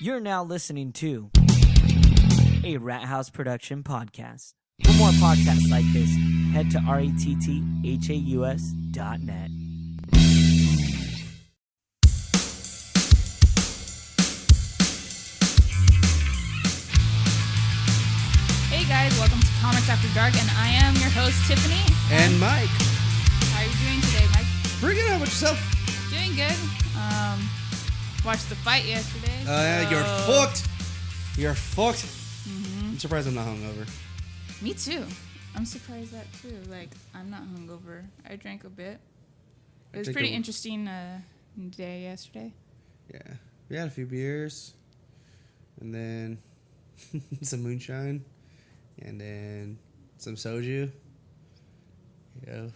You're now listening to a Rat House production podcast. For more podcasts like this, head to retthaus.net. Hey guys, welcome to Comics After Dark, and I am your host, Tiffany. And Mike. How are you doing today, Mike? Pretty good. How about yourself? Doing good. Watched the fight yesterday. You're fucked. You're fucked. Mm-hmm. I'm surprised I'm not hungover. Me too. I'm surprised that too. Like, I'm not hungover. I drank a bit. It was pretty interesting day yesterday. Yeah. We had a few beers. And then some moonshine. And then some soju.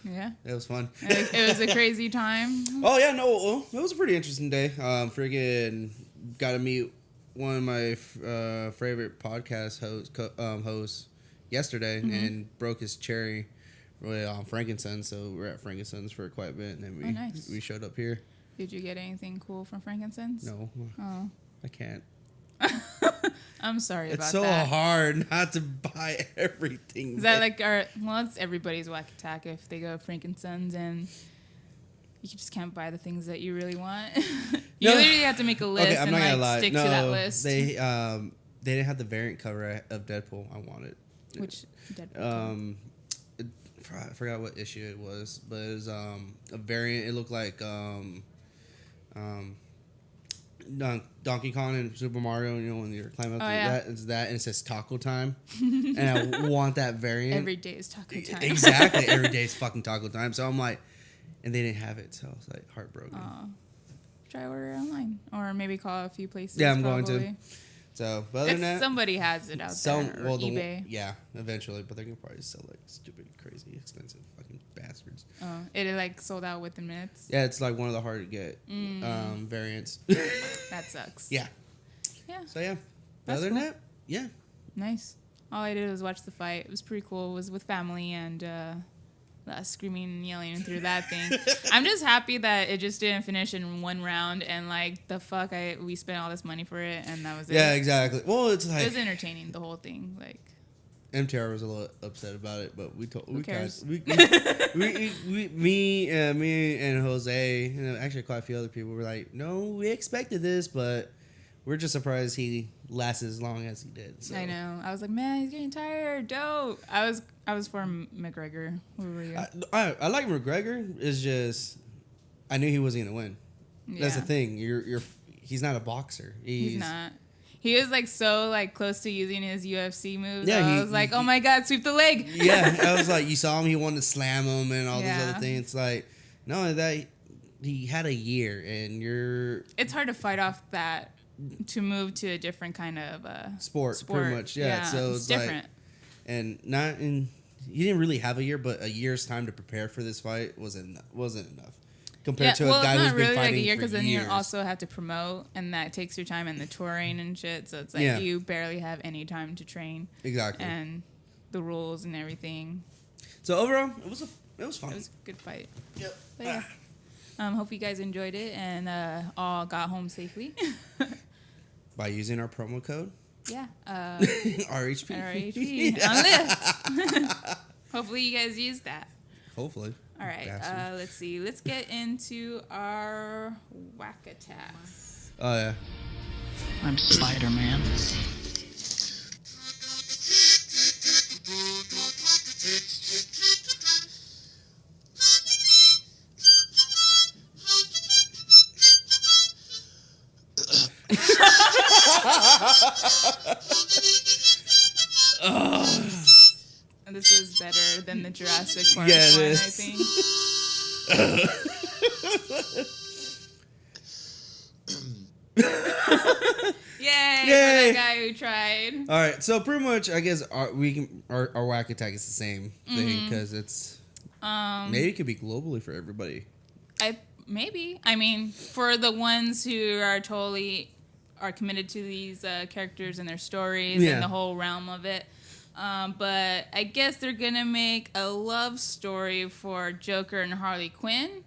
Yeah. It was fun. It was a crazy time. Oh, yeah. No, it was a pretty interesting day. Friggin' got to meet one of my favorite podcast hosts yesterday and broke his cherry on Frankincense. So we're at Frankincense for quite a bit. And then we showed up here. Did you get anything cool from Frankincense? No. Oh. I can't. I'm sorry about that. It's so hard not to buy everything. Is that like it's everybody's whack attack if they go Frankincense and you just can't buy the things that you really want. You literally have to make a list and stick to that list. They didn't have the variant cover of Deadpool I wanted. Which Deadpool? I forgot what issue it was, but it was a variant. It looked like Donkey Kong and Super Mario, when you're climbing up that, it's that, and it says taco time. And I want that variant. Every day is taco time. Exactly. Every day is fucking taco time. So I'm like, and they didn't have it, so I was like heartbroken. Try order online. Or maybe call a few places. Yeah, I'm going to. So, but other than that, somebody has it out there. Or eBay. Eventually, but they're going to probably sell like stupid, crazy, expensive fucking bastards. It sold out within minutes? Yeah, it's like one of the hard to get variants. That sucks. Yeah. So, yeah. Other than that, yeah. Nice. All I did was watch the fight. It was pretty cool. It was with family and screaming and yelling through that thing. I'm just happy that it just didn't finish in one round and we spent all this money for it and that was it. Yeah, exactly. Well, it's like... It was entertaining, the whole thing. Like... MTR was a little upset about it, but me and Jose, and actually quite a few other people were like, no, we expected this, but we're just surprised he lasted as long as he did. So. I know. I was like, man, he's getting tired. Dope. I was for McGregor. Who were you? I like McGregor. It's just I knew he wasn't gonna win. Yeah. That's the thing. He's not a boxer. He's not. He was so close to using his UFC moves. Yeah, I was like, oh my god, sweep the leg. Yeah, I was like, you saw him. He wanted to slam him and all these other things. It's like, no, that he had a year, and It's hard to fight off that to move to a different kind of sport. Pretty much. Yeah. So it's different. And he didn't really have a year, but a year's time to prepare for this fight wasn't enough. Compared to a guy who's been fighting for years. Well, it's not really like a year because then you also have to promote, and that takes your time and the touring and shit. So it's like you barely have any time to train. Exactly. And the rules and everything. So overall, it was fun. It was a good fight. Yep. But yeah. Hope you guys enjoyed it and all got home safely. By using our promo code? Yeah. RHP. RHP. On Lyft. Hopefully you guys used that. Hopefully. All right, let's see. Let's get into our whack attacks. Oh, yeah. I'm Spider-Man. This is better than the Jurassic Park one, I think. Yay! For that guy who tried. All right, so pretty much, I guess our whack attack is the same thing because it's maybe it could be globally for everybody. Maybe. I mean, for the ones who are committed to these characters and their stories and the whole realm of it. But I guess they're going to make a love story for Joker and Harley Quinn.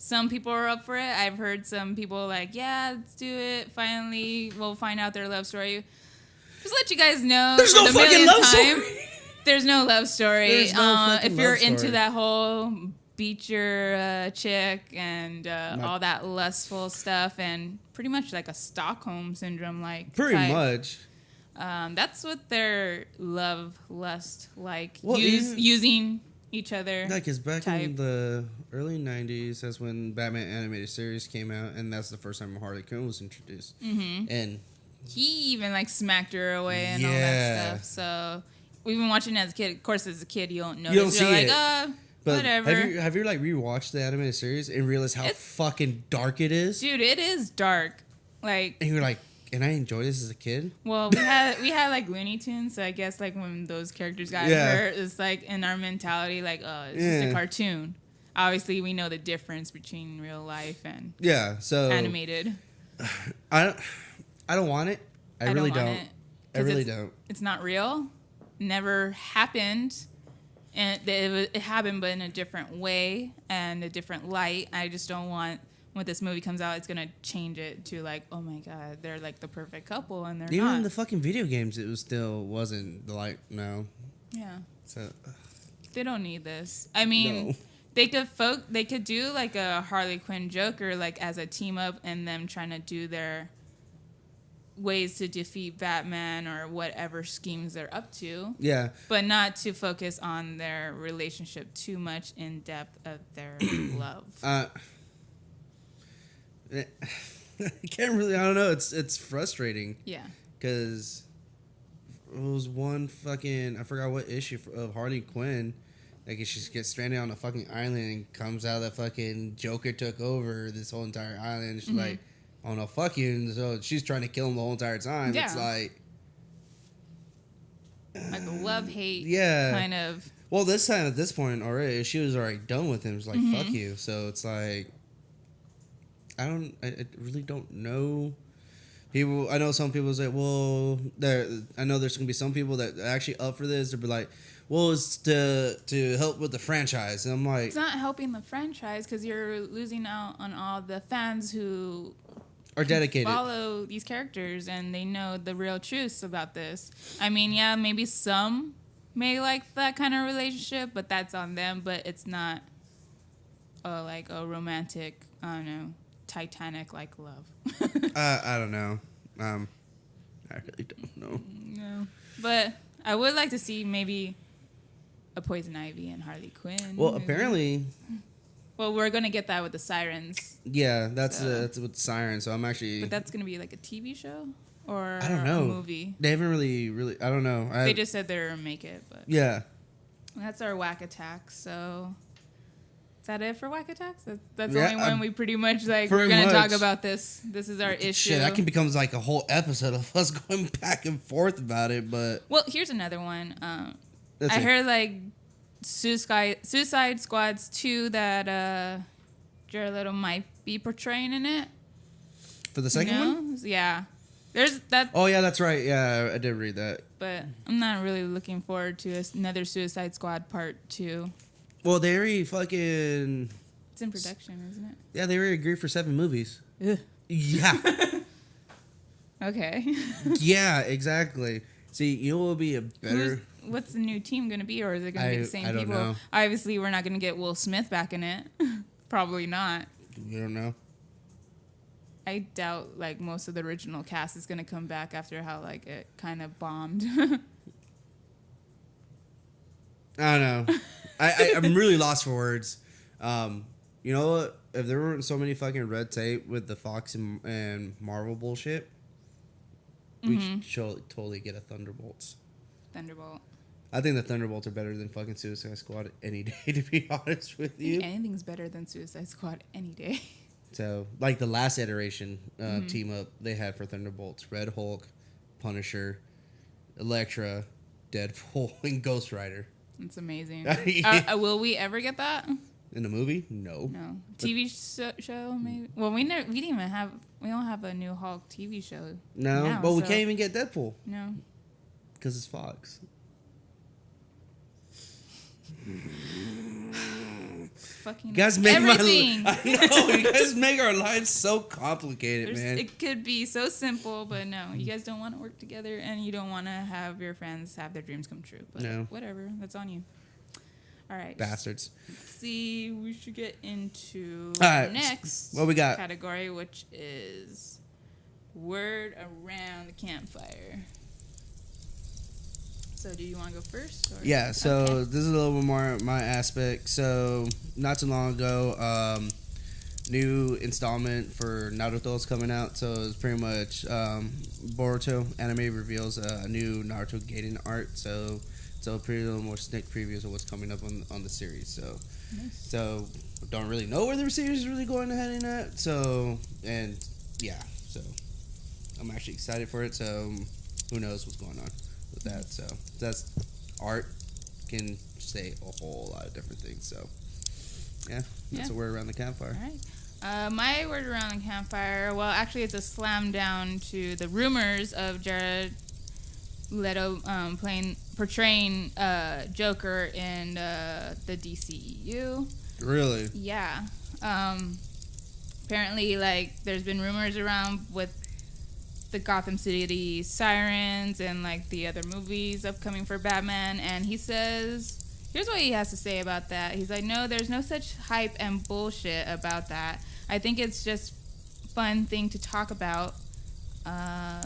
some people are up for it. I've heard some people like, yeah, let's do it. Finally, we'll find out their love story. Just let you guys know. There's no fucking love story. There's no love story. There's no if you're love story. into that whole beat your chick and all that lustful stuff and pretty much like a Stockholm syndrome like pretty type. much. That's what their love, lust, like Well, using each other. Like, cause back type. in the early '90s, that's when Batman animated series came out, and that's the first time Harley Quinn was introduced. Mm-hmm. And he even like smacked her away and all that stuff. So we've been watching it as a kid. Of course, as a kid, you don't notice. You don't see like, it. But whatever. Have you like rewatched the animated series and realized how fucking dark it is? Dude, it is dark. Like, and you're like, and I enjoyed this as a kid. Well, we had like Looney Tunes, so I guess like when those characters got hurt, it's like in our mentality, like, oh, it's just a cartoon. Obviously, we know the difference between real life and animated. I don't want it. I really don't. I really don't. It's not real. Never happened. And it happened, but in a different way and a different light. I just don't want when this movie comes out, it's gonna change it to like, oh my god, they're like the perfect couple, and they're even not. in the fucking video games, it wasn't the like no. Yeah. So they don't need this. I mean, no. they could do like a Harley Quinn Joker like as a team up, and them trying to do their ways to defeat Batman or whatever schemes they're up to. Yeah. But not to focus on their relationship too much in depth of their love. I can't really. I don't know. It's frustrating. Yeah. Because it was one fucking. I forgot what issue of Harley Quinn. Like, she gets stranded on a fucking island and comes out that fucking Joker took over this whole entire island. She's like, oh no, fuck you. And so she's trying to kill him the whole entire time. Yeah. It's like a love-hate kind of. Well, this time at this point already, she was already done with him. It's like, fuck you. So it's like, I really don't know. People, I know some people say, well, I know there's going to be some people that are actually up for this. They'll be like, well, it's to help with the franchise. And I'm like, it's not helping the franchise because you're losing out on all the fans who are dedicated, follow these characters, and they know the real truths about this. I mean, yeah, maybe some may like that kind of relationship, but that's on them. But it's not like a romantic, I don't know, Titanic-like love. I don't know. I really don't know. No, but I would like to see maybe a Poison Ivy and Harley Quinn. Well, apparently. Well, we're gonna get that with the Sirens. Yeah, that's with Sirens. So I'm actually. But that's gonna be like a TV show or I don't know. A movie. They haven't really. I don't know. They just said they're gonna make it, but yeah. That's our Whack Attack. So is that it for Whack Attacks? That's the only one we pretty much like. We're gonna talk about this. This is our issue. Shit, that can become like a whole episode of us going back and forth about it. But well, here's another one. I heard like Suicide Squad's 2 that Jared Leto might be portraying in it. For the second one? Yeah. There's that. Oh, yeah, that's right. Yeah, I did read that. But I'm not really looking forward to another Suicide Squad Part 2. Well, they already fucking... It's in production, isn't it? Yeah, they already agreed for 7 movies. Ugh. Yeah. Okay. Yeah, exactly. See, you know what would be a better... What's the new team going to be, or is it going to be the same people? Know. Obviously, we're not going to get Will Smith back in it. Probably not. You don't know? I doubt like most of the original cast is going to come back after how like it kind of bombed. I don't know. I'm really lost for words. You know what? If there weren't so many fucking red tape with the Fox and Marvel bullshit, we should totally get a Thunderbolts. Thunderbolt. I think the Thunderbolts are better than fucking Suicide Squad any day, to be honest with you. Anything's better than Suicide Squad any day. So, like the last iteration team up they had for Thunderbolts, Red Hulk, Punisher, Elektra, Deadpool, and Ghost Rider. That's amazing. Yeah. Will we ever get that? In the movie? No. No. TV show, maybe? Well, we don't have a new Hulk TV show. No, now, but we can't even get Deadpool. No. Because it's Fox. fucking you guys make everything. I know, you guys make our lives so complicated, man. It could be so simple, but no, you guys don't want to work together, and you don't want to have your friends have their dreams come true. But no. Whatever, that's on you. All right. Bastards. Let's see, we should get into our next what we got category, which is word around the campfire. So do you want to go first? Or? Yeah, so okay. This is a little bit more my aspect. So not too long ago, new installment for Naruto is coming out. So it's pretty much Boruto anime reveals a new Naruto Gaiden art. So pretty little more sneak previews of what's coming up on the series. So nice. So don't really know where the series is really going ahead in that. So and yeah, so I'm actually excited for it. So who knows what's going on with that. So that's art can say a whole lot of different things. So yeah, that's a word around the campfire. All right. My word around the campfire, well, actually it's a slam down to the rumors of Jared Leto portraying Joker in the DCEU. Really? Yeah. Apparently, like, there's been rumors around with the Gotham City Sirens and, like, the other movies upcoming for Batman, and he says, here's what he has to say about that. He's like, no, there's no such hype and bullshit about that. I think it's just fun thing to talk about.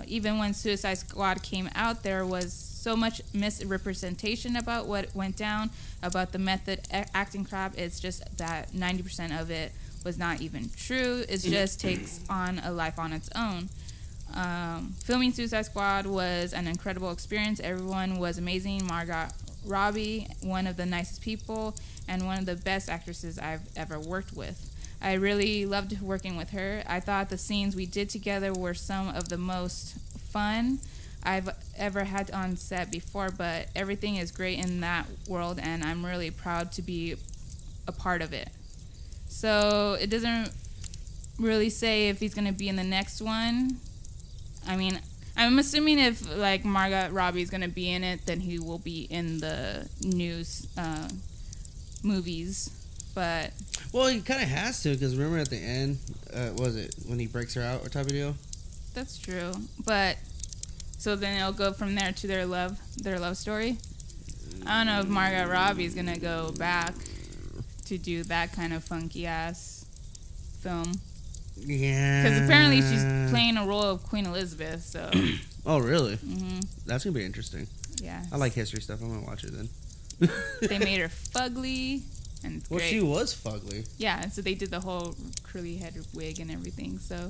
Even when Suicide Squad came out, there was so much misrepresentation about what went down, about the method acting crap. It's just that 90% of it was not even true. It just takes on a life on its own. Filming Suicide Squad was an incredible experience. Everyone was amazing. Margot Robbie, one of the nicest people and one of the best actresses I've ever worked with. I really loved working with her. I thought the scenes we did together were some of the most fun I've ever had on set before, but everything is great in that world, and I'm really proud to be a part of it. So it doesn't really say if he's going to be in the next one. I mean, I'm assuming if, like, Margot Robbie's going to be in it, then he will be in the news movies. But well, he kind of has to, because remember at the end, was it when he breaks her out or type of deal? That's true. But so then it'll go from there to their love story. I don't know if Margot Robbie's gonna go back to do that kind of funky ass film. Yeah. Because apparently she's playing a role of Queen Elizabeth. So. Oh really? Mm-hmm. That's gonna be interesting. Yeah. I like history stuff. I'm gonna watch it then. They made her fugly. And it's well, great. she was fugly. Yeah, so they did the whole curly head wig and everything. So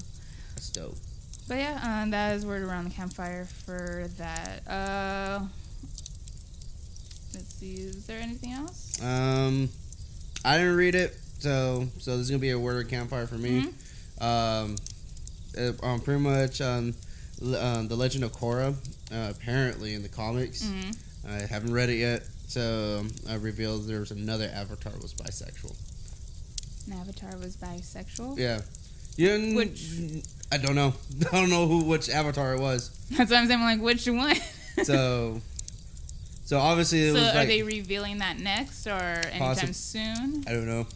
that's dope. But yeah, that is word around the campfire for that. Let's see, is there anything else? I didn't read it, so this is gonna be a word around campfire for me. Mm-hmm. Pretty much the Legend of Korra. Apparently in the comics, I haven't read it yet. So I revealed there was another Avatar was bisexual. An Avatar was bisexual? Yeah. Which? I don't know. I don't know which Avatar it was. That's what I'm saying. I'm like, which one? so obviously it was. So are they revealing that next or anytime soon? I don't know.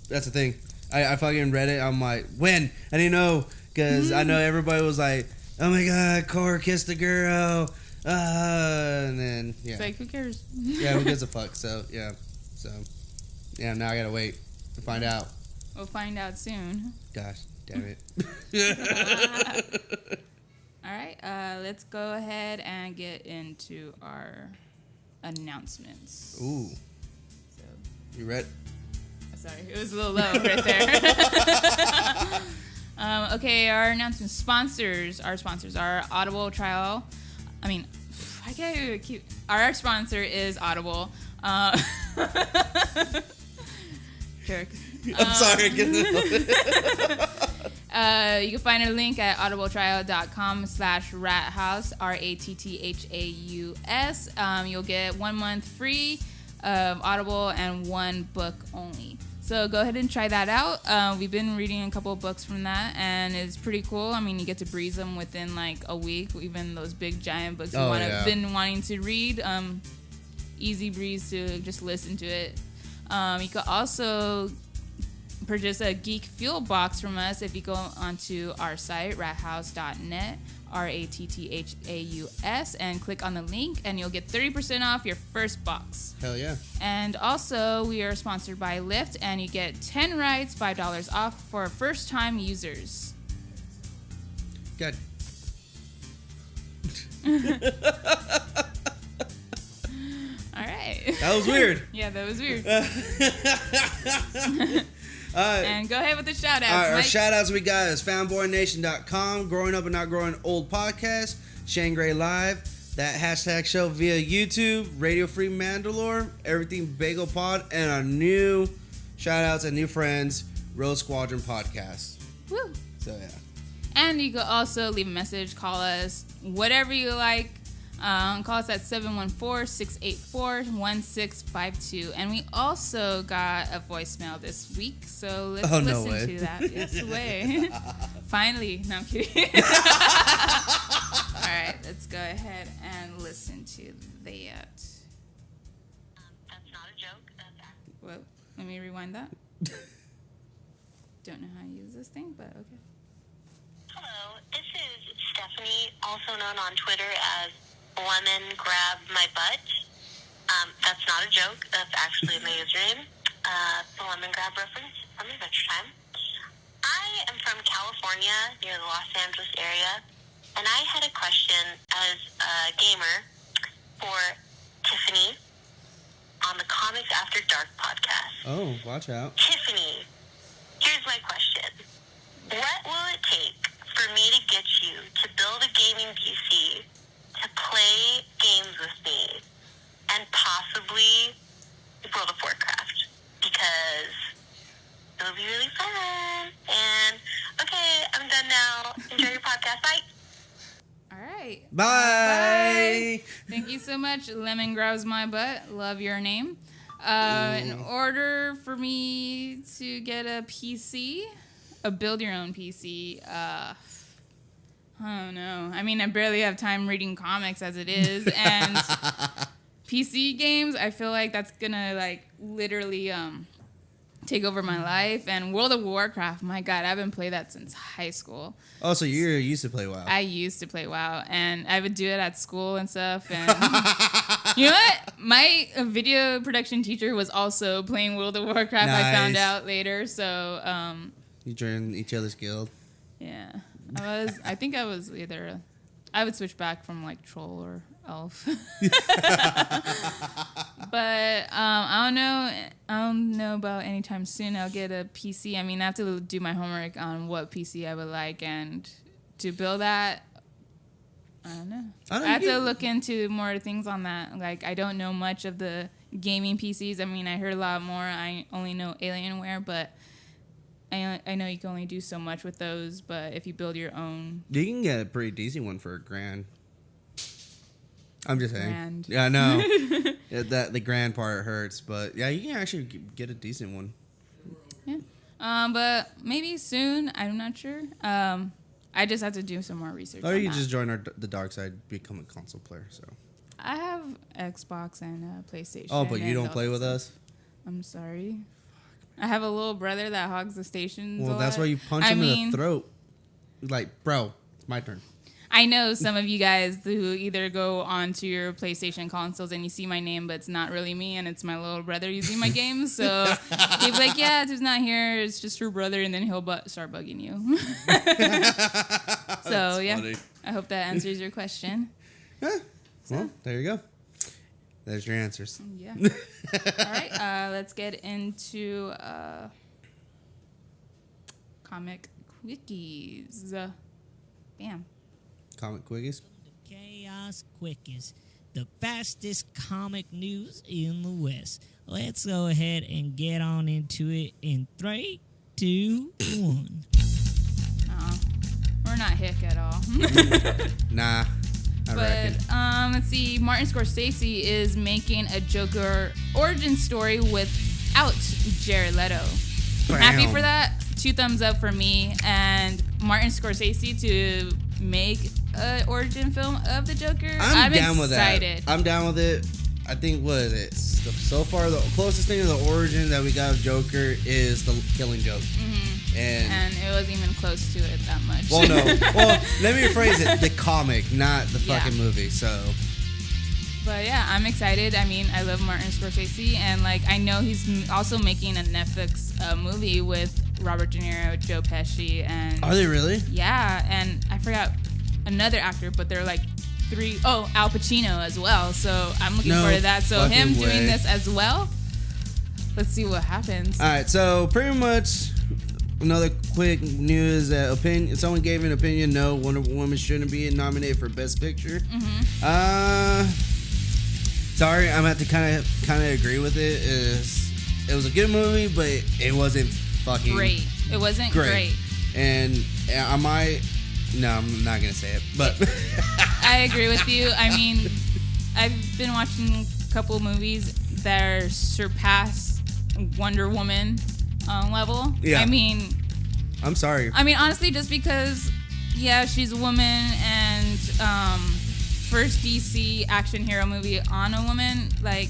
That's the thing. I fucking read it. I'm like, when? I didn't know because I know everybody was like, oh my god, Korra kissed a girl. And then yeah, it's like, who cares? Yeah, who gives a fuck? So now I gotta wait to find out. We'll find out soon. Gosh, damn it! All right, let's go ahead and get into our announcements. Ooh, so you ready? Sorry, it was a little low right there. Okay, our announcements. Sponsors. Our sponsors are Audible trial. I mean, I can't keep. Our sponsor is Audible. Jerk. I'm sorry. You can find a link at audibletrial.com/rathouse, RATTHAUS. You'll get 1 month free of Audible and 1 book only. So go ahead and try that out. We've been reading a couple of books from that, and it's pretty cool. I mean, you get to breeze them within like a week, even those big giant books been wanting to read. Easy breeze to just listen to it. You could also purchase a Geek Fuel box from us if you go onto our site, rathouse.net, RATTHAUS, and click on the link, and you'll get 30% off your first box. Hell yeah. And also, we are sponsored by Lyft, and you get 10 rides, $5 off for first-time users. Good. All right. That was weird. Yeah, that was weird. And go ahead with the shout-outs, All right, our Mike. shout-outs we got is fanboynation.com, Growing Up and Not Growing Old podcast, Shane Gray Live, that hashtag show via YouTube, Radio Free Mandalore, Everything Bagel Pod, and our new shout-outs and new friends, Road Squadron Podcast. Woo. So, yeah. And you can also leave a message, call us, whatever you like. Call us at 714-684-1652. And we also got a voicemail this week, so let's listen to that. Yes, way. Finally. No, I'm kidding. All right, let's go ahead and listen to that. That's not a joke. Well, let me rewind that. Don't know how to use this thing, but okay. Hello, this is Stephanie, also known on Twitter as Lemon Grab My Butt. That's not a joke. That's actually my username. The Lemon Grab reference from Adventure Time. I am from California, near the Los Angeles area, and I had a question as a gamer for Tiffany on the Comics After Dark podcast. Oh, watch out. Tiffany, here's my question. What will it take for me to get you to build a gaming PC to play games with me and possibly World of Warcraft? Because it'll be really fun. And, okay, I'm done now. Enjoy your podcast. Bye. All right. Bye. Bye. Thank you so much. Lemon Grabs My Butt. Love your name. In order for me to get a PC, build your own PC, I don't know. I mean, I barely have time reading comics as it is, and PC games, I feel like that's gonna like literally take over my life. And World of Warcraft, my God, I haven't played that since high school. Oh, so you used to play WoW? I used to play WoW, and I would do it at school and stuff. And you know what? My video production teacher was also playing World of Warcraft. Nice. I found out later. So you joined each other's guild? yeah, I think I was either. I would switch back from like troll or elf. But I don't know about anytime soon I'll get a PC. I mean, I have to do my homework on what PC I would like, and to build that, I don't know. I have to look into more things on that. Like, I don't know much of the gaming PCs. I mean, I heard a lot more. I only know Alienware, but I know you can only do so much with those. But if you build your own, you can get a pretty decent one for $1,000. I'm just saying. Grand. Yeah, I know. That the grand part hurts, but yeah, you can actually get a decent one. Yeah. But maybe soon. I'm not sure. I just have to do some more research. Or you on just join the dark side, become a console player. So. I have Xbox and PlayStation. Oh, but you don't play with us? I'm sorry. I have a little brother that hogs the stations. Well, that's why you punch him in the throat. Like, bro, it's my turn. I know some of you guys who either go onto your PlayStation consoles and you see my name, but it's not really me, and it's my little brother using my games. So he'll be like, yeah, it's not here. It's just your brother, and then he'll start bugging you. So, yeah, funny. I hope that answers your question. Yeah. Well, there you go. There's your answers. Yeah. All right. Let's get into comic quickies. Bam. Comic quickies. Chaos Quickies, the fastest comic news in the West. Let's go ahead and get on into it in 3, 2, 1. We're not hick at all. Nah. I reckon. Let's see. Martin Scorsese is making a Joker origin story without Jared Leto. Bam. Happy for that. 2 thumbs up for me. And Martin Scorsese to make an origin film of the Joker. I'm down excited. with that. I'm down with it. I think what is it? So far, the closest thing to the origin that we got of Joker is the Killing Joke, and it wasn't even close to it that much. Well, no. Well, let me rephrase it: the comic, not the fucking movie. So. But yeah, I'm excited. I mean, I love Martin Scorsese, and like I know he's also making a Netflix movie with Robert De Niro, Joe Pesci, and Are they really? Yeah, and I forgot another actor, but they're like 3. Oh, Al Pacino as well. So I'm looking forward to that. So him doing this as well. Let's see what happens. All right, so pretty much another quick news opinion. Someone gave an opinion. No, Wonder Woman shouldn't be nominated for Best Picture. Sorry, I'm gonna have to kind of agree with it. It was a good movie, but it wasn't fucking great. It wasn't great. And I might. No, I'm not gonna say it, but I agree with you. I mean, I've been watching a couple movies that surpass Wonder Woman level. Yeah. I mean, I'm sorry. I mean, honestly, just because, yeah, she's a woman and first DC action hero movie on a woman, like.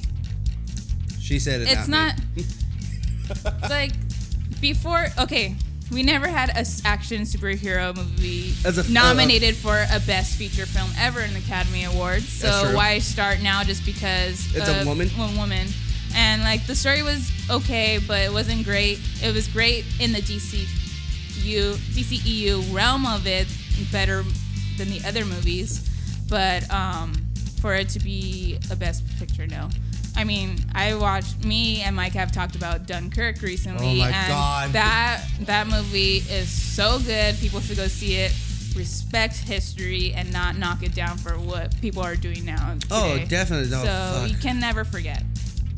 She said it. It's not. It's like before. Okay. We never had an action superhero movie nominated for a Best Feature Film ever in the Academy Awards. So why start now just because it's a woman? One woman. And like the story was okay, but it wasn't great. It was great in the DCEU realm of it, better than the other movies. But for it to be a Best Picture, no. I mean, me and Mike have talked about Dunkirk recently. Oh my God. That movie is so good. People should go see it. Respect history and not knock it down for what people are doing now today. Oh, definitely. No, so you can never forget.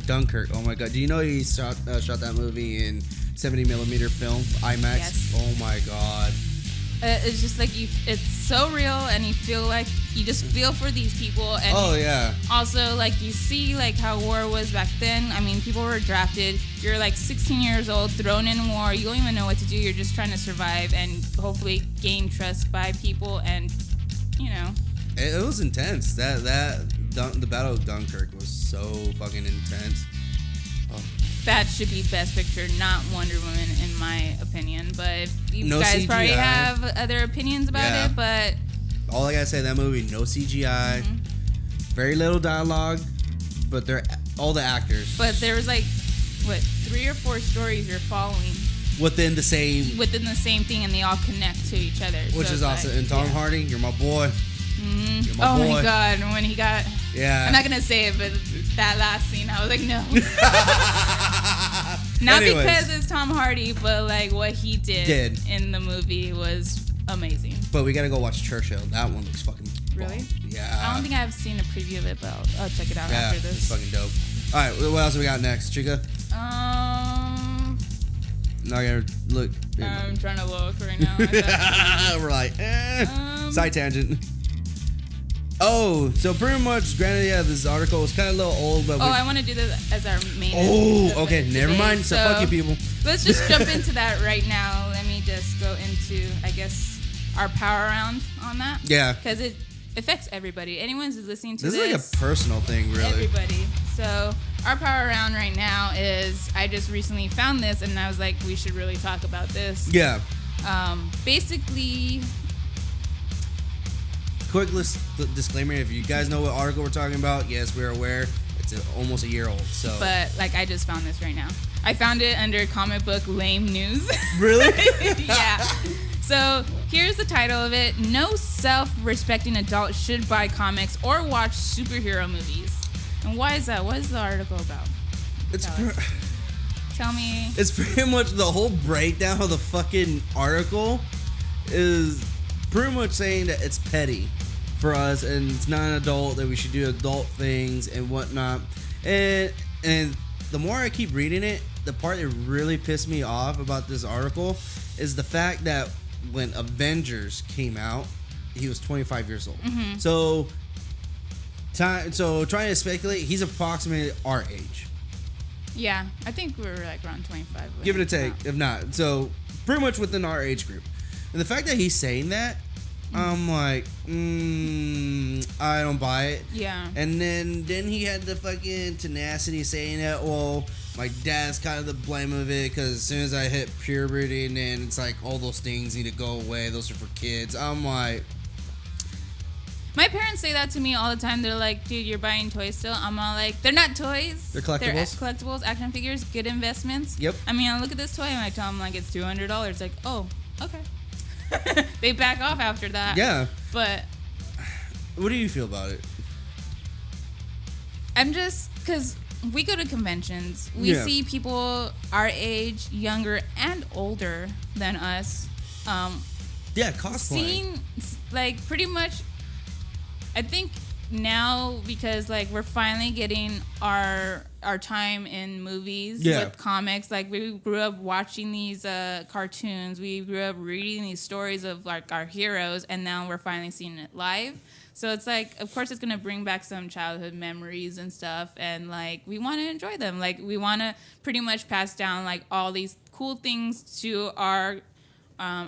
Dunkirk. Oh my God. Do you know he shot that movie in 70mm film, IMAX? Yes. Oh my God. It's just like it's so real, and you just feel for these people. And also, like, you see like how war was back then. I mean, people were drafted. You're like 16 years old, thrown in war. You don't even know what to do. You're just trying to survive and hopefully gain trust by people. And it was intense. The Battle of Dunkirk was so fucking intense. Oh. That should be Best Picture, not Wonder Woman, in my opinion. But you guys CGI. Probably have other opinions about it. But all I gotta say, that movie, no CGI, very little dialogue, but they're all the actors. But there was like 3 or 4 stories you're following within the same thing, and they all connect to each other. Which is awesome. And Tom Hardy, you're my boy. You're my boy. My God, when he got. Yeah. I'm not going to say it, but that last scene, I was like, no. Not because it's Tom Hardy, but like what he did in the movie was amazing. But we got to go watch Churchill. That one looks fucking really? Yeah. I don't think I've seen a preview of it, but I'll check it out after this. It's fucking dope. All right, what else we got next, Chica? Now I gotta look. I'm trying to look right now. We're like, side tangent. Oh, so pretty much, granted, this article is kind of a little old, but I want to do this as our main. Oh, okay, never mind. So fuck you, people. Let's just jump into that right now. Let me just go into, I guess, our power round on that. Yeah. Because it affects everybody. Anyone who's listening to this. This is like a personal thing, really. Everybody. So our power round right now is, I just recently found this, and I was like, we should really talk about this. Yeah. Basically. Quick disclaimer, if you guys know what article we're talking about, yes, we're aware. It's almost a year old. So, but like, I just found this right now. I found it under comic book lame news. Really? Yeah. So here's the title of it. No self-respecting adult should buy comics or watch superhero movies. And why is that? What is the article about? Tell me. It's pretty much the whole breakdown of the fucking article is pretty much saying that it's petty for us, and it's not an adult, that we should do adult things and whatnot. And the more I keep reading it, the part that really pissed me off about this article is the fact that when Avengers came out, he was 25 years old. Mm-hmm. So trying to speculate, he's approximately our age. Yeah, I think we were like around 25. Give it a take, if not. So pretty much within our age group. And the fact that he's saying that, I'm like, I don't buy it. Yeah. And then he had the fucking tenacity saying that, well, my dad's kind of the blame of it because as soon as I hit puberty, and then it's like all those things need to go away. Those are for kids. I'm like, my parents say that to me all the time. They're like, dude, you're buying toys still? I'm all like, they're not toys. They're collectibles. They're collectibles, action figures, good investments. Yep. I mean, I look at this toy and I tell them, like, it's $200. Like, oh, okay. They back off after that. yeah. But What do you feel about it? I'm just, because we go to conventions. We see people our age, younger and older than us. Yeah, cosplay. Seeing, like, pretty much, I think now, because like we're finally getting our time in movies with comics. Like we grew up watching these cartoons. We grew up reading these stories of like our heroes, and now we're finally seeing it live. So it's like, of course, it's gonna bring back some childhood memories and stuff, and like we want to enjoy them. Like we want to pretty much pass down like all these cool things to our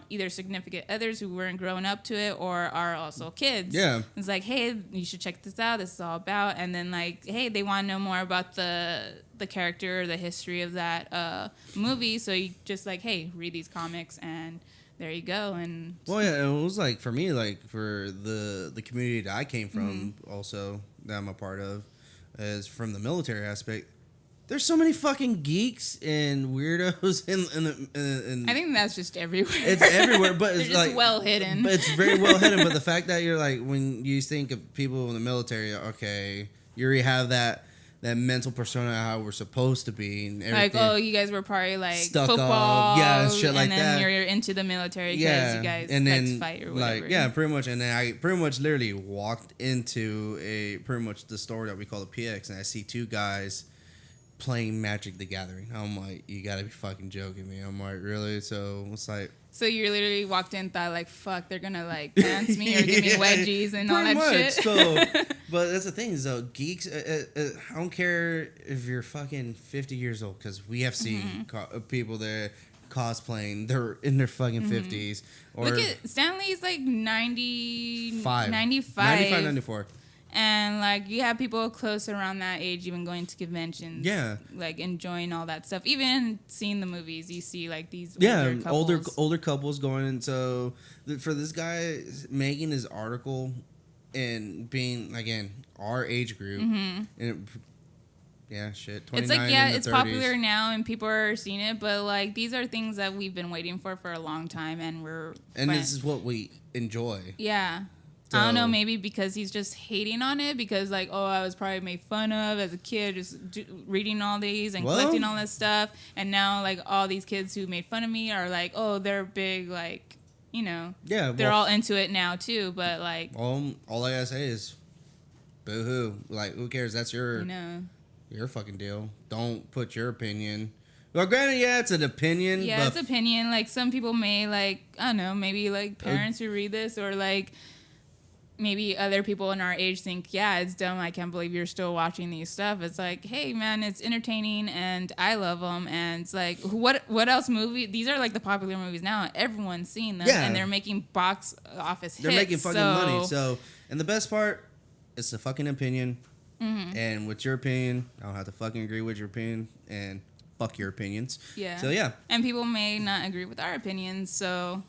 either significant others who weren't growing up to it or are also kids. Yeah. It's like, hey, you should check this out. This is all about. And then like, hey, they want to know more about the character or the history of that movie. So you just like, hey, read these comics and there you go. And well, yeah, it was like for me, like for the community that I came from, also that I'm a part of, is from the military aspect. There's so many fucking geeks and weirdos in I think that's just everywhere. It's everywhere, but it's just like well hidden. But it's very well hidden. But the fact that you're like, when you think of people in the military, okay, you already have that mental persona of how we're supposed to be and everything. Like, oh, you guys were probably like stuck football, up, yeah, shit like that. And then you're into the military because you guys and then, like to fight or whatever. Like, yeah, pretty much. And then I pretty much literally walked into pretty much the store that we call the PX, and I see two guys playing Magic the Gathering. I'm like, you gotta be fucking joking me. I'm like, really? So it's like, so you literally walked in, thought like, fuck, they're gonna like pants me or give me wedgies and all that shit. So, but that's the thing is though, geeks. I don't care if you're fucking 50 years old, because we have seen people that cosplaying. They're in their fucking 50s. Or look at Stanley's like 95, 95, 94. And, like, you have people close around that age even going to conventions. Yeah. Like, enjoying all that stuff. Even seeing the movies, you see, like, these older couples going. And so, for this guy making his article and being, again, our age group. And yeah, shit. 29 it's like, yeah, it's 30s. popular now and people are seeing it. But, like, these are things that we've been waiting for a long time. And this is what we enjoy. Yeah. So, I don't know, maybe because he's just hating on it because, like, oh, I was probably made fun of as a kid just reading all these and collecting all this stuff. And now, like, all these kids who made fun of me are like, oh, they're big, like, you know. Yeah. They're all into it now, too. But, like. All I gotta say is, boo-hoo. Like, who cares? That's your fucking deal. Don't put your opinion. Well, granted, yeah, it's an opinion. Yeah, it's opinion. Like, some people may, like, I don't know, maybe, like, parents who read this or, like, maybe other people in our age think, yeah, it's dumb. I can't believe you're still watching these stuff. It's like, hey, man, it's entertaining, and I love them. And it's like, what else movie? These are like the popular movies now. Everyone's seeing them, and they're making box office hits. They're making fucking money. So, and the best part, it's a fucking opinion. And with your opinion, I don't have to fucking agree with your opinion, and fuck your opinions. Yeah. So yeah. And people may not agree with our opinions. So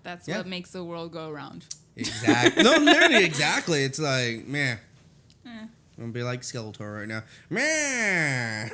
that's what makes the world go around. Exactly. No, literally, exactly. It's like, man. I'm going to be like Skeletor right now. Man.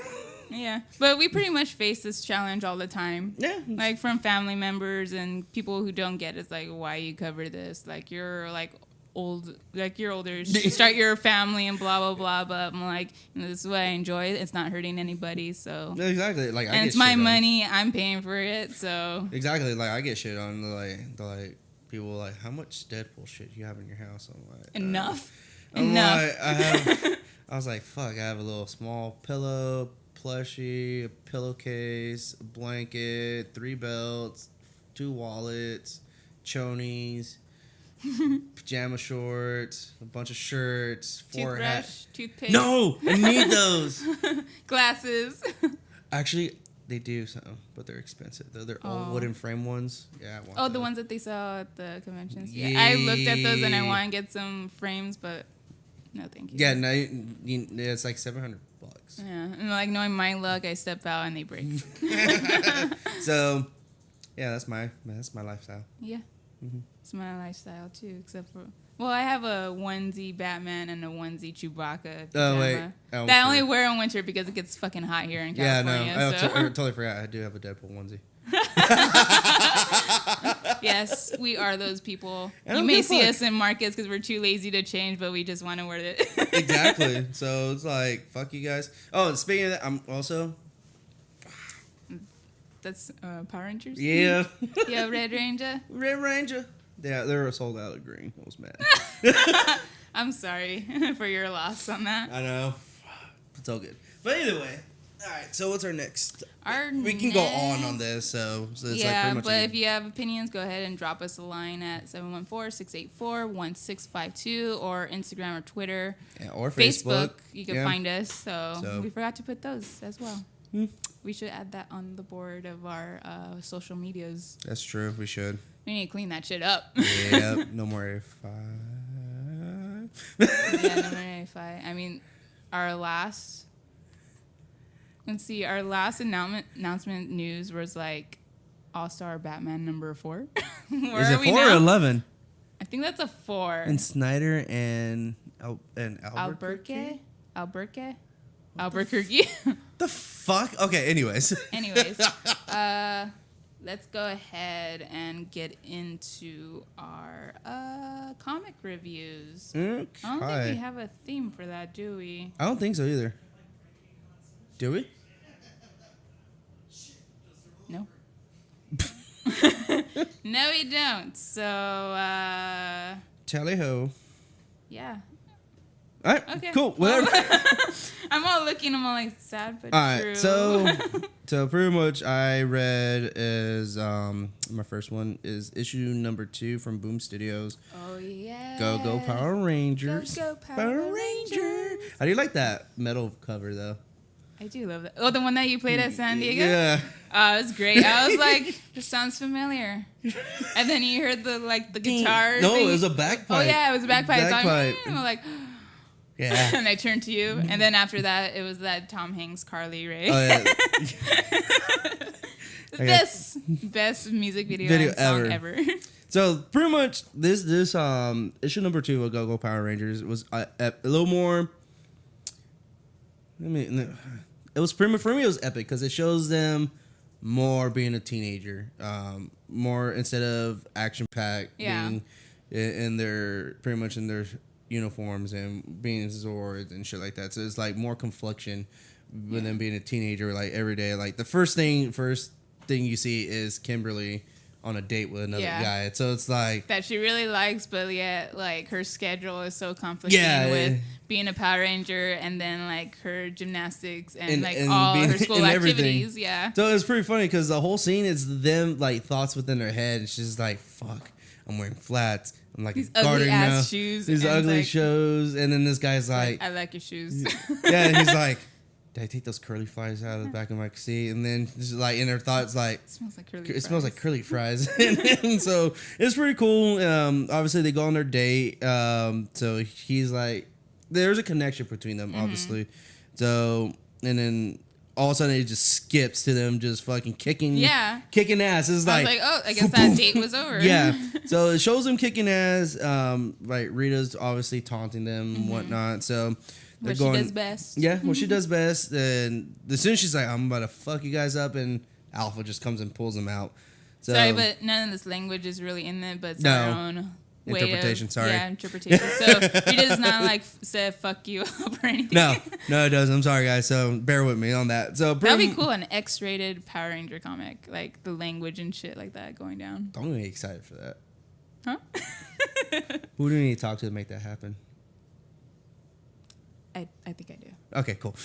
Yeah. But we pretty much face this challenge all the time. Yeah. Like, from family members and people who don't get it. It's like, why you cover this? Like, you're, like, old. Like, you're older. Start your family and blah, blah, blah. But I'm like, this is what I enjoy. It's not hurting anybody, so. Exactly. Like, and it's my money. I'm paying for it, so. Exactly. Like, I get shit on the people like, how much Deadpool shit you have in your house? I'm like, enough. Like, I was like, fuck, I have a little small pillow, plushie, a pillowcase, a blanket, 3 belts, 2 wallets, chonies, pajama shorts, a bunch of shirts, 4 hats. Toothpaste. No, I need those. Glasses. Actually, They do so, but they're expensive. They're all wooden frame ones. Yeah. I want the ones that they sell at the conventions. Yeah. I looked at those and I want to get some frames, but no, thank you. Yeah, no, it's like $700. Yeah, and like knowing my luck, I step out and they break. So, yeah, that's my lifestyle. Yeah, it's my lifestyle too. Except for I have a onesie Batman and a onesie Chewbacca pajama Oh wait, that I only wear in winter because it gets fucking hot here in California. Yeah, no, I totally forgot. I do have a Deadpool onesie. Yes, we are those people. You may see us in markets because we're too lazy to change, but we just want to wear it. Exactly. So it's like, fuck you guys. Oh, and speaking of that, I'm also... That's Power Rangers? Yeah. Yeah, Red Ranger? Red Ranger. Yeah, they were sold out of green. I was mad. I'm sorry for your loss on that. I know. It's all good. But either way... All right, so what's our next? We can go on this, so it's yeah, like pretty much but if you have opinions, go ahead and drop us a line at 714-684-1652 or Instagram or Twitter. Yeah, or Facebook. You can find us, so we forgot to put those as well. We should add that on the board of our social medias. That's true, we should. We need to clean that shit up. Yeah, no more A5. Yeah, no more A5. I mean, our last... Let's see. Our last announcement news was like All-Star Batman number 4. Is it 4 or 11? I think that's a 4. And Snyder and Albuquerque. Albuquerque. The fuck? Okay. Anyways. Let's go ahead and get into our comic reviews. Okay. I don't think we have a theme for that, do we? I don't think so either. Do we? No. No, we don't. So, Tally ho. Yeah. All right. Okay. Cool. Whatever. I'm all looking. I'm all like sad, but all true. Right. So pretty much I read is my first one is issue number 2 from Boom Studios. Oh yeah. Go Power Rangers. Go Power Rangers. How do you like that metal cover though? I do love that. Oh, the one that you played at San Diego? Yeah. Oh, it was great. I was like, this sounds familiar. And then you heard the guitar. No, thing. it was a bagpipe. Oh yeah, it was a bagpipe. Bagpipe. So I'm like, yeah. And I turned to you, and then after that, it was that Tom Hanks, Carly Rae. Oh yeah. Best music video and song ever. So pretty much this issue number 2 of Go Power Rangers was a little more. It was pretty much for me. It was epic because it shows them more being a teenager, more instead of action packed, being in their pretty much in their uniforms and being Zords and shit like that. So it's like more confliction with them being a teenager, like every day. Like the first thing you see is Kimberly on a date with another guy. So it's like that she really likes, but yet like her schedule is so conflicting with being a Power Ranger and then like her gymnastics and all her school activities. Yeah. So it's pretty funny because the whole scene is them like thoughts within their head. It's just like, fuck, I'm wearing flats. I'm like these ugly ass shoes. These ugly shoes. And then this guy's like, I like your shoes. Yeah, and he's like, did I take those curly fries out of the back of my seat? And then just like in her thoughts, like it smells like curly. Smells like curly fries. And so it's pretty cool. Obviously they go on their date. So he's like, there's a connection between them, obviously. So and then all of a sudden it just skips to them just fucking kicking ass. It's like, I guess that date was over. Yeah. So it shows them kicking ass. Like Rita's obviously taunting them and whatnot. So. What she does best. Yeah, what she does best. And as soon as she's like, I'm about to fuck you guys up, and Alpha just comes and pulls them out. So, sorry, but none of this language is really in it, but it's our own way interpretation. interpretation. So he does not like say fuck you up or anything. No, it doesn't. I'm sorry, guys. So bear with me on that. So that'd be cool, an X-rated Power Ranger comic, like the language and shit like that going down. Don't get me excited for that. Huh? Who do we need to talk to make that happen? I think I do. Okay, cool.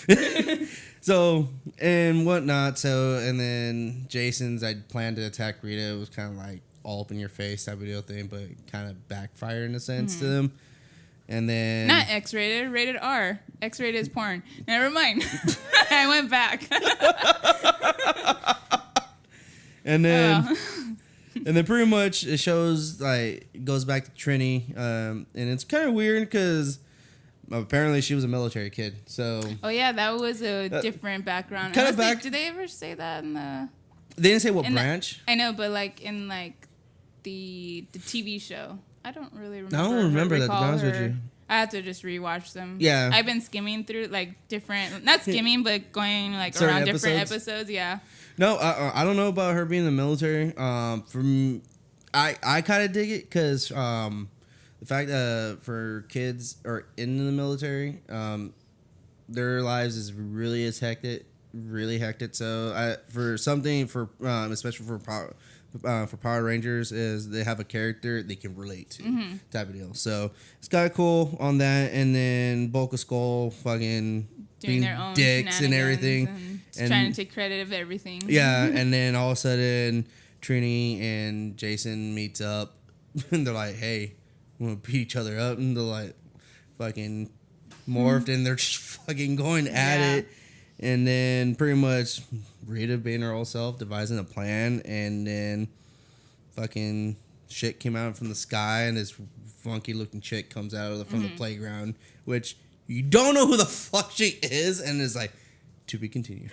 So, and whatnot. So, and then Jason's, I planned to attack Rita. It was kind of like all up in your face type of deal thing, but kind of backfired in a sense to them. And then not X-rated, rated R. X-rated is porn. Never mind. I went back. and then and then pretty much it shows goes back to Trini, and it's kind of weird because apparently she was a military kid. So oh yeah, that was a different background. Kind of back. Did they ever say that in the? They didn't say what branch. I know, but in the TV show, I don't really remember. I don't remember that, to be honest with you. I have to just rewatch them. Yeah. I've been skimming through different, not skimming, but going certain around different episodes. Yeah. No, I don't know about her being in the military. I kind of dig it because the fact for kids are in the military, their lives is really hectic. So especially for Power Rangers, is they have a character they can relate to, type of deal. So it's kind of cool on that. And then Bulk of Skull fucking doing their own dicks and everything, and trying to take credit of everything. Yeah, and then all of a sudden Trini and Jason meets up, and they're like, "Hey, we want to beat each other up," and they're like, fucking morphed, and they're just fucking going at it. And then pretty much Rita being her old self, devising a plan, and then fucking shit came out from the sky, and this funky looking chick comes out from the playground, which you don't know who the fuck she is, and is like, to be continued.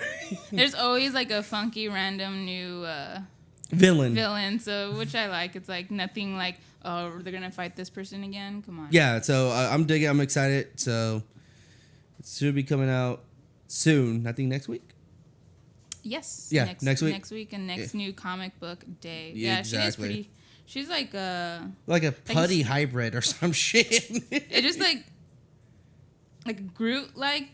There's always a funky random new villain, so which I like. It's nothing oh, they're gonna fight this person again. Come on. Yeah, so I'm digging. I'm excited. So it should be coming out soon. I think next week. Yes. Yeah, next week. Next week and next new comic book day. Yeah, exactly. She's pretty. She's like a putty hybrid or some shit. It just like Groot right?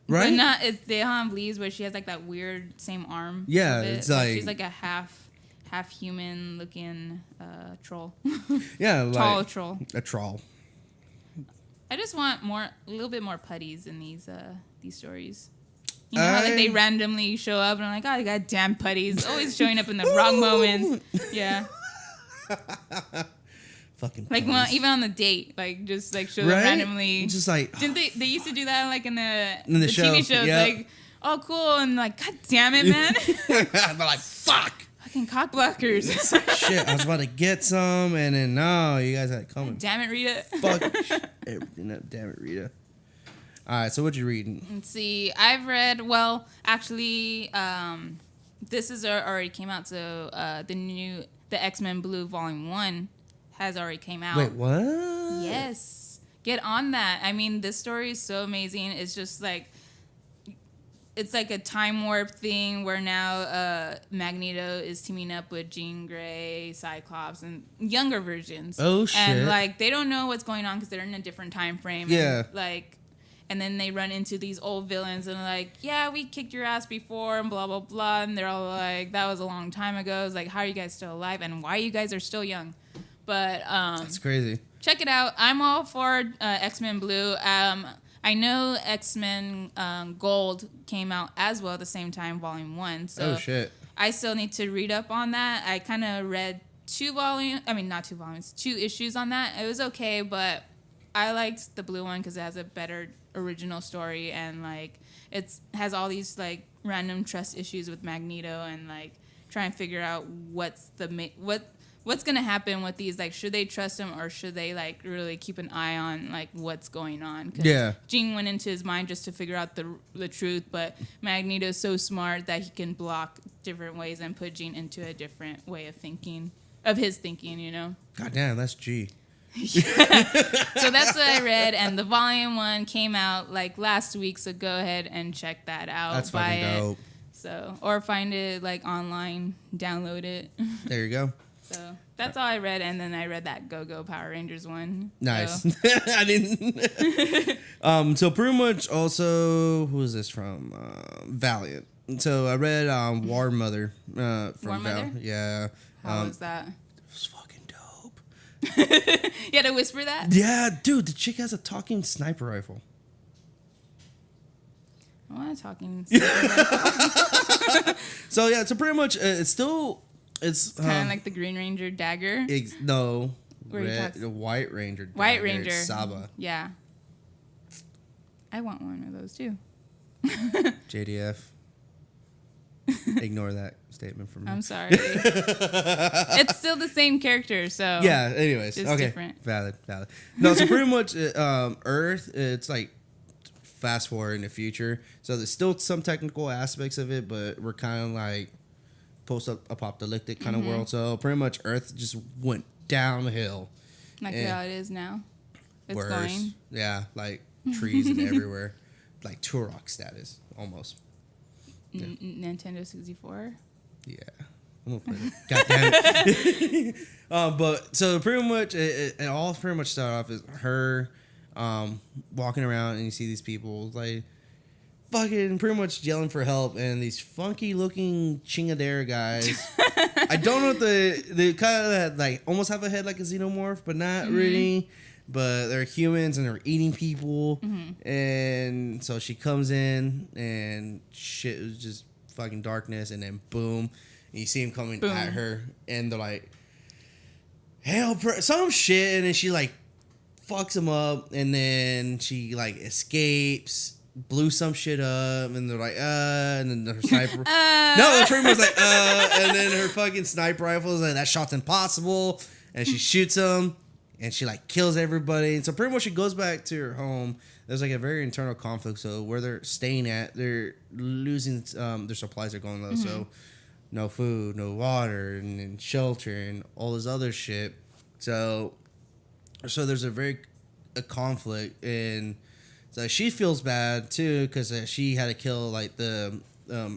But not. They don't have leaves where she has that weird same arm. Yeah, it's she's a half human looking troll. Yeah, tall troll. A troll. I just want a little bit more putties in these stories. You know how they randomly show up and I'm like, oh, you got damn putties, always showing up in the wrong moments. Yeah. Fucking even on the date, just show them randomly. Just didn't they used to do that in the show. TV shows? Yep. Oh cool, and god damn it, man. They're like, fuck. Fucking cock blockers. Shit, I was about to get some, and then no, you guys had it coming. Damn it, Rita. Fuck everything up. Damn it, Rita. All right, so what you reading? Let's see. I've read. Well, actually, this is already came out. So the X-Men Blue Volume 1 has already came out. Wait, what? Yes, get on that. I mean, this story is so amazing. It's just it's a time warp thing where now Magneto is teaming up with Jean Grey, Cyclops, and younger versions. Oh shit! And they don't know what's going on because they're in a different time frame. Yeah. And then they run into these old villains and yeah, we kicked your ass before and blah blah blah. And they're all like, that was a long time ago. It's how are you guys still alive and why you guys are still young? But that's crazy. Check it out. I'm all for X-Men Blue. I know X-Men Gold came out as well at the same time, Volume 1. So oh, shit. I still need to read up on that. I kind of read 2 issues on that. It was okay, but I liked the blue one because it has a better original story and it has all these random trust issues with Magneto and trying to figure out what's going to happen with these. Should they trust him or should they really keep an eye on what's going on? 'Cause yeah. Jean went into his mind just to figure out the truth, but Magneto's so smart that he can block different ways and put Jean into a different way of thinking, you know? God damn, that's G. So that's what I read, and the Volume 1 came out last week, so go ahead and check that out. That's fucking dope. So, or find it online, download it. There you go. So that's all I read, and then I read that Go-Go Power Rangers one. Nice. So. I didn't. So pretty much also, who is this from? Valiant. So I read War Mother from War Mother? Yeah. How was that? It was fucking dope. You had to whisper that? Yeah, dude, the chick has a talking sniper rifle. I want a talking sniper rifle. So yeah, so pretty much it's kind of like the Green Ranger dagger. No, The White Ranger. White Ranger. Saba. Yeah. I want one of those too. JDF. Ignore that statement from me. I'm sorry. It's still the same character, so yeah. Anyways, just okay. Different. Valid. No, so pretty much, Earth. It's like fast forward in the future, so there's still some technical aspects of it, but we're kind of like post-apocalyptic kind of world. So pretty much, Earth just went downhill. Like how it is now. It's worse. going. Yeah, like trees and everywhere, like Turok status almost. Yeah. Nintendo 64. Yeah, I'm gonna play it. God damn it. But so pretty much, it all pretty much started off as her walking around, and you see these people like fucking pretty much yelling for help, and these funky looking chingadera guys. I don't know what they kind of like almost have a head like a xenomorph, but not really. But they're humans and they're eating people. And so she comes in and shit was just fucking darkness, and then boom, and you see him coming at her, and they're like, help her, some shit, and then she like fucks him up, and then she like escapes, blew some shit up, and they're like, and then her sniper. No, they're pretty much like, and then her fucking sniper rifle is like, that shot's impossible, and she shoots him. And she like kills everybody. And so pretty much she goes back to her home. There's like a very internal conflict. So where they're staying at, they're losing their supplies are going low. So no food, no water, and shelter, and all this other shit. So there's a conflict, and so she feels bad too because she had to kill like the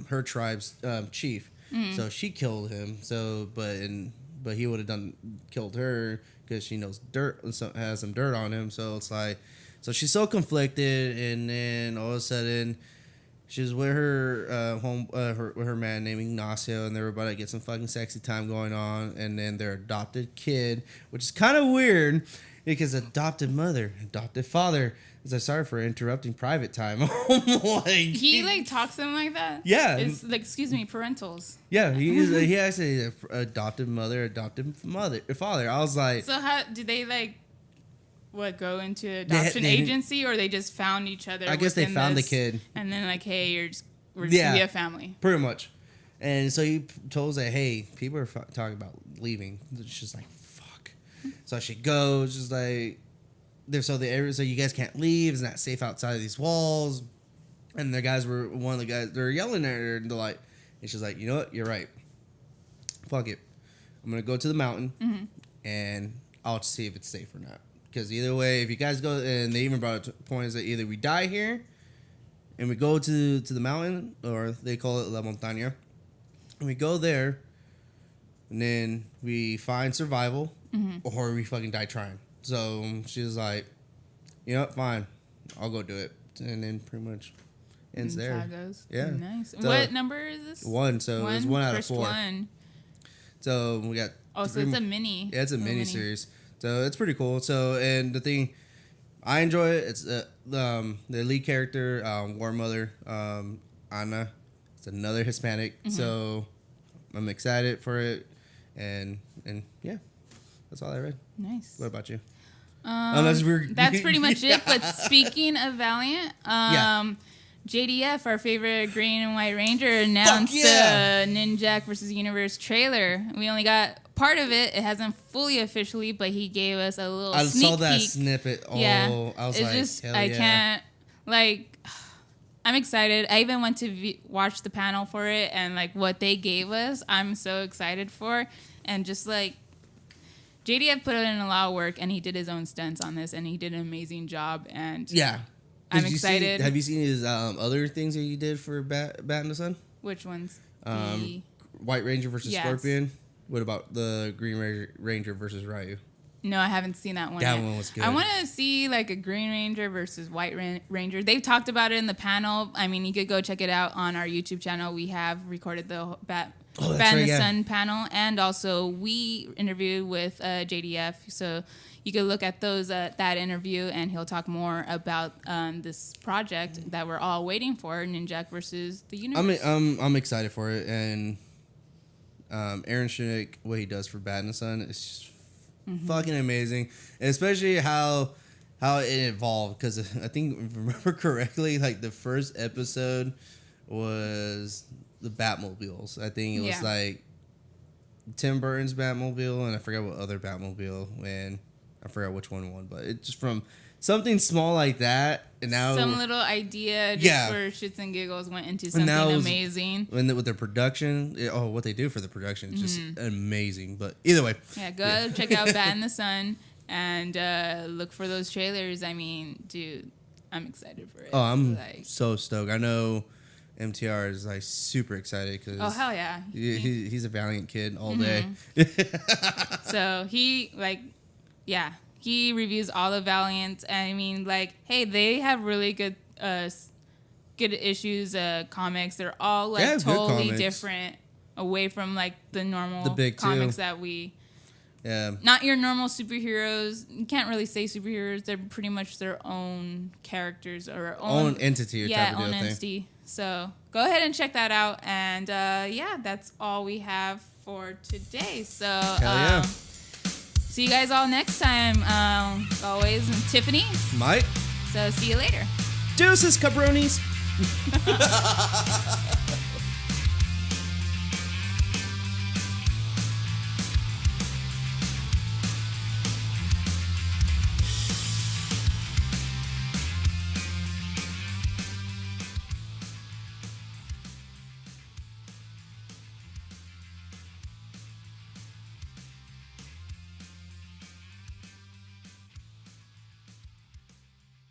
her tribe's chief. So she killed him. So but he would have killed her. Because she knows has some dirt on him, so it's like, so she's so conflicted, and then all of a sudden, she's with her with her man named Ignacio, and they're about to get some fucking sexy time going on, and then their adopted kid, which is kind of weird, because adopted mother, adopted father. Sorry for interrupting private time. He like talks to them like that. Yeah, it's like, excuse me, parentals. Yeah, he actually adopted mother, adopted father. I was like, so how did they like go into adoption agency, or they just found each other? I guess they found the kid, and then like, hey, we're just gonna be a family, pretty much. And so he told us that, hey, people are talking about leaving. It's just like fuck. So she goes, just like. So you guys can't leave. It's not safe outside of these walls. And one of the guys, they're yelling at her, and they're like, and she's like, you know what? You're right. Fuck it. I'm going to go to the mountain, and I'll see if it's safe or not. Because either way, if you guys go, and they even brought a point is that either we die here, and we go to the mountain, or they call it La Montaña, and we go there, and then we find survival, or we fucking die trying. So she was like, you know what, fine, I'll go do it. And then pretty much ends there. How it goes. Yeah. Nice. So what number is this? 1. So it's 1 out of 4. One. So we got. Oh, so it's a mini. Yeah, it's a mini series. So it's pretty cool. So, and the thing, I enjoy it. It's the lead character, War Mother, Anna. It's another Hispanic. So I'm excited for it. And yeah, that's all I read. Nice. What about you? That's pretty much it. But speaking of Valiant, JDF, our favorite Green and White Ranger, announced the Ninjak vs. Universe trailer. We only got part of it. It hasn't fully officially, but he gave us a little sneak peek. I saw that snippet. Oh, yeah. I was it's like, just, hell I yeah. can't, like, I'm excited. I even went to watch the panel for it, and, like, what they gave us, I'm so excited for. And just, like, JDF put in a lot of work, and he did his own stunts on this, and he did an amazing job. And yeah, I'm excited. Have you seen his other things that he did for Bat in the Sun? Which ones? White Ranger versus Scorpion. What about the Green Ranger versus Ryu? No, I haven't seen that one That yet. one was good. I want to see like a Green Ranger versus White Ranger. They've talked about it in the panel. I mean, you could go check it out on our YouTube channel. We have recorded the Bat in the Sun panel, and also we interviewed with JDF. So you could look at that interview, and he'll talk more about this project that we're all waiting for, Ninjak versus the Universe. I'm excited for it, and Aaron Schnick, what he does for Bat in the Sun is just fucking amazing, and especially how it evolved. Because I think, if I remember correctly, like the first episode was the Batmobiles. I think it was like Tim Burton's Batmobile, and I forgot what other Batmobile, and I forgot which one won. But it's just from something small like that, and now some little idea just for shits and giggles went into something amazing. And with their production, what they do for the production is just amazing. But either way, go check out Bat in the Sun and look for those trailers. I mean, dude, I'm excited for it. Oh, I'm so stoked. I know MTR is like super excited because hell yeah, he's a valiant kid all day. So he he reviews all the Valiant. I mean, like, hey, they have really good issues, comics. They're all like totally different, away from like the normal comics that we. Yeah. Not your normal superheroes. You can't really say superheroes. They're pretty much their own characters or own entity. Or type of own entity. Thing. So go ahead and check that out. And that's all we have for today. So. See you guys all next time. Always, Tiffany. Mike. So see you later. Deuces, cabronis.